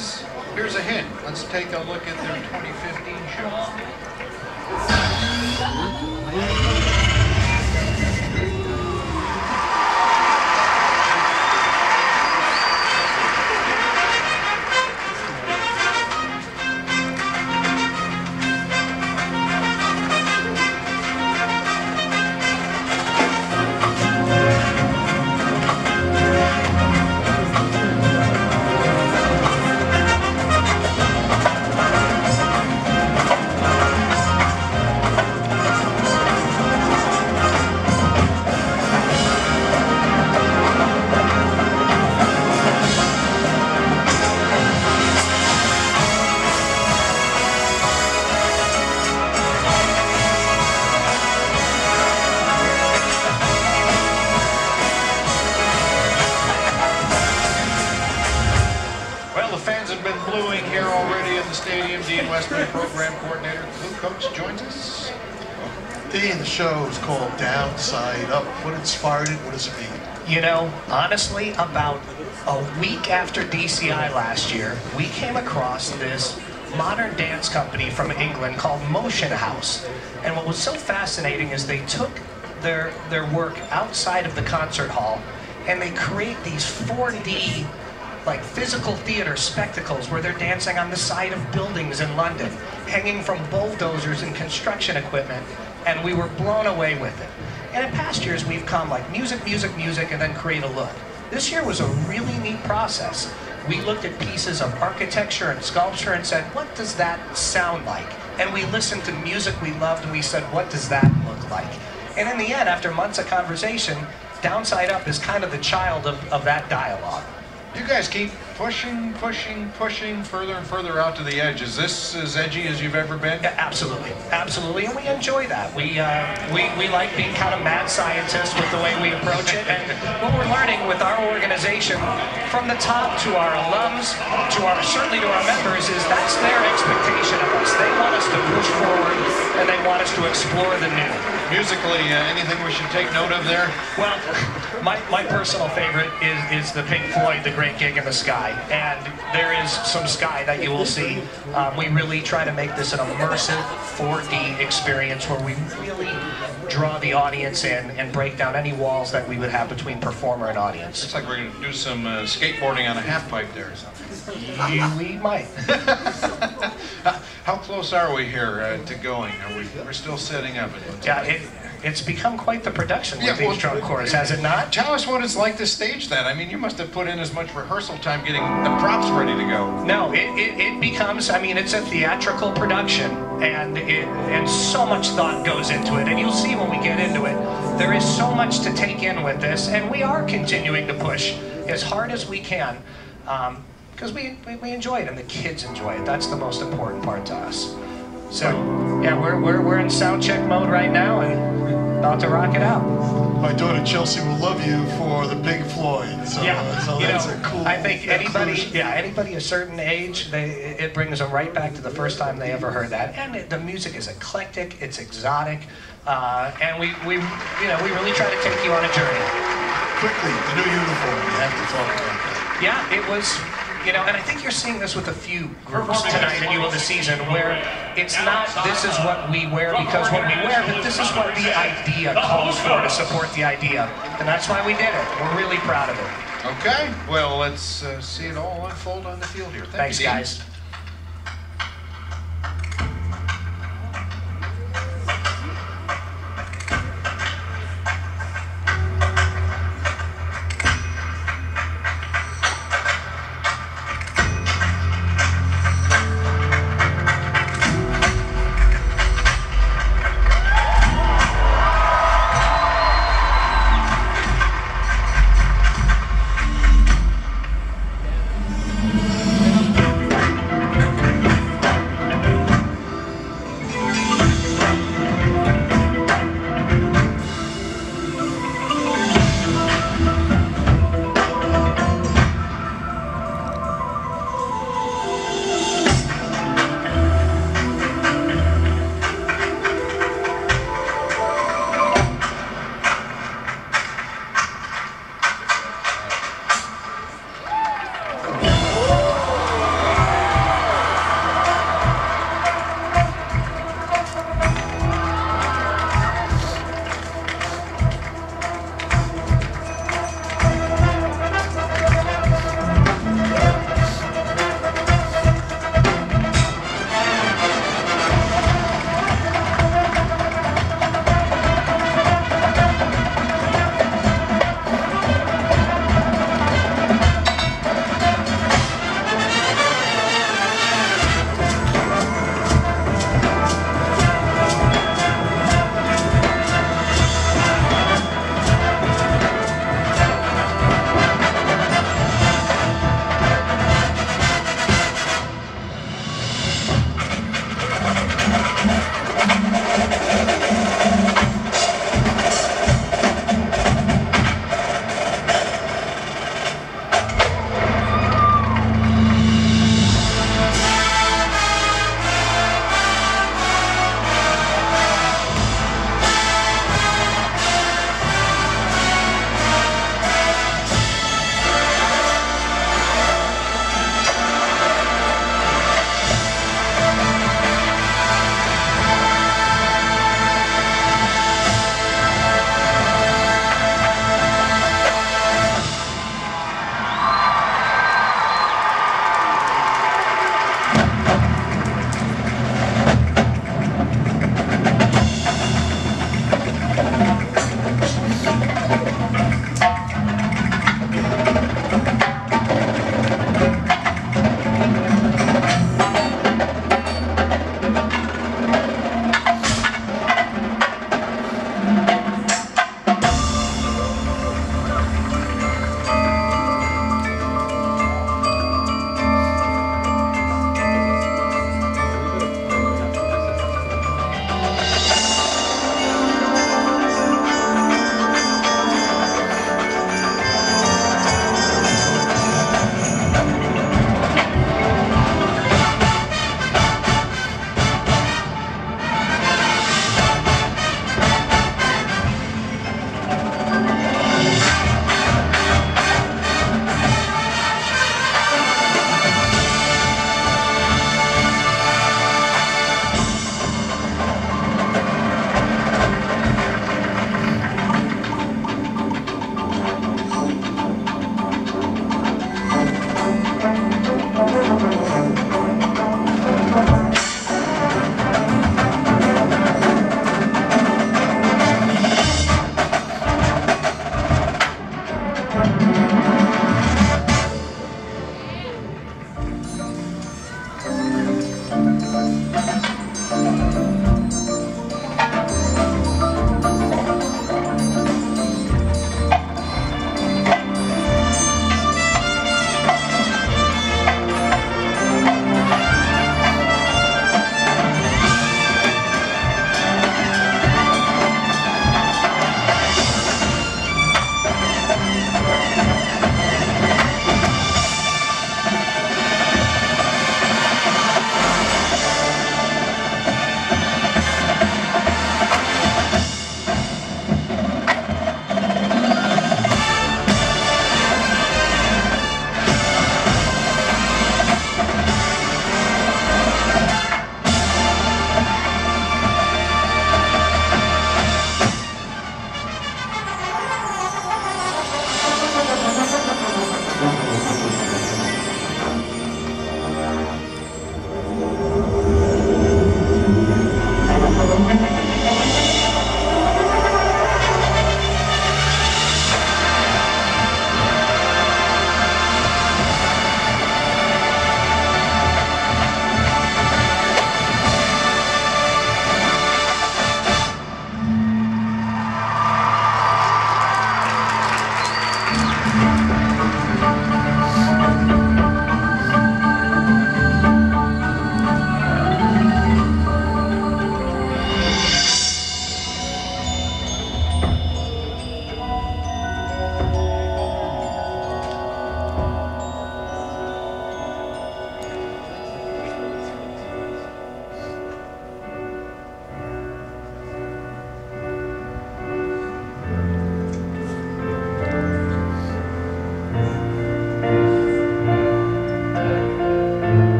is, here's a hint. Let's take a look at their 2015 show. Program coordinator Bluecoats joins us. Dean, the show is called Downside Up. What inspired it? What does it mean? You know, honestly, about a week after DCI last year, we came across this modern dance company from England called Motion House. And what was so fascinating is they took their work outside of the concert hall and they create these 4D like physical theater spectacles where they're dancing on the side of buildings in London, hanging from bulldozers and construction equipment, and we were blown away with it. And in past years we've come like music, music, music, and then create a look. This year was a really neat process. We looked at pieces of architecture and sculpture and said, what does that sound like? And we listened to music we loved and we said, what does that look like? And in the end, after months of conversation, Downside Up is kind of the child of that dialogue. You guys keep pushing, pushing, pushing further and further out to the edge. Is this as edgy as you've ever been? Yeah, absolutely, absolutely, and we enjoy that. We like being kind of mad scientists with the way we approach it, and what we're learning with our organization, from the top to our alums, certainly to our members, is that's their expectation of us. They want us to push forward, and they want us to explore the new. Musically, anything we should take note of there? Well, my personal favorite is the Pink Floyd, The Great Gig in the Sky, and there is some sky that you will see. We really try to make this an immersive 4D experience where we really draw the audience in and break down any walls that we would have between performer and audience. Looks like we're going to do some skateboarding on a half pipe there or something. We might. How close are we here to going? We're still setting up? Yeah, it's become quite the production with these drum corps, has it not? Tell us what it's like to stage that. I mean, you must have put in as much rehearsal time getting the props ready to go. No, it becomes, I mean, it's a theatrical production, and so much thought goes into it. And you'll see when we get into it, there is so much to take in with this, and we are continuing to push as hard as we can. Because we enjoy it and the kids enjoy it. That's the most important part to us. So yeah, we're in sound check mode right now and about to rock it out. My daughter Chelsea will love you for the Pink Floyd. So, yeah, so that's a cool. I think anybody a certain age, it brings them right back to the first time they ever heard that. And the music is eclectic, it's exotic, and we really try to take you on a journey. Quickly, the new uniform. We have to talk about that. Yeah, it was. You know, and I think you're seeing this with a few groups tonight and you of the season, where it's not this is what we wear because what we wear, but this is what the idea calls for to support the idea. And that's why we did it. We're really proud of it. Okay, well, let's see it all unfold on the field here. Thanks, guys.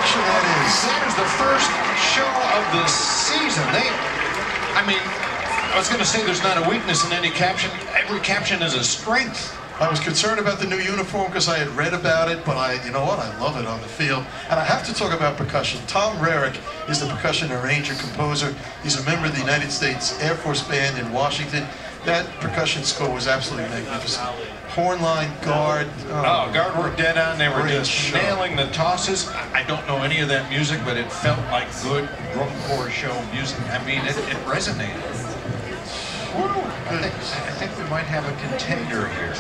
production that is. That is the first show of the season. I mean, I was going to say there's not a weakness in any caption. Every caption is a strength. I was concerned about the new uniform because I had read about it, but you know what? I love it on the field. And I have to talk about percussion. Tom Rarick is the percussion arranger, composer. He's a member of the United States Air Force Band in Washington. That percussion score was absolutely magnificent. Horn line, guard. Guard were dead on. They were just nailing the tosses. I don't know any of that music, but it felt like good drum corps show music. I mean, it resonated. I think we might have a contender here.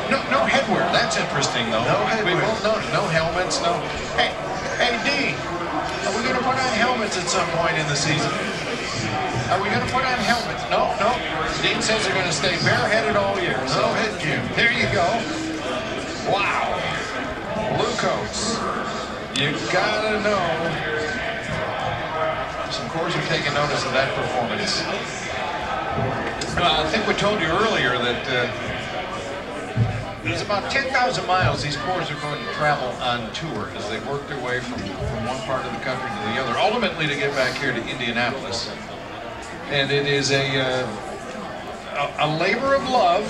No headwear. That's interesting, though. No headwear. We both know no helmets. No. Hey, D. Are we going to put on helmets at some point in the season? Are we going to put on helmets? No. Dean says they're going to stay bareheaded all year. No headgear. There you go. Wow. Bluecoats. You gotta know. Some corps are taking notice of that performance. I think we told you earlier that it's about 10,000 miles these corps are going to travel on tour as they work their way from one part of the country to the other, ultimately to get back here to Indianapolis. And it is a labor of love,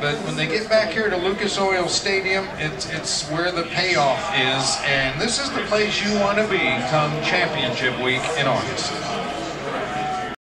but when they get back here to Lucas Oil Stadium, it's where the payoff is, and this is the place you want to be come championship week in August.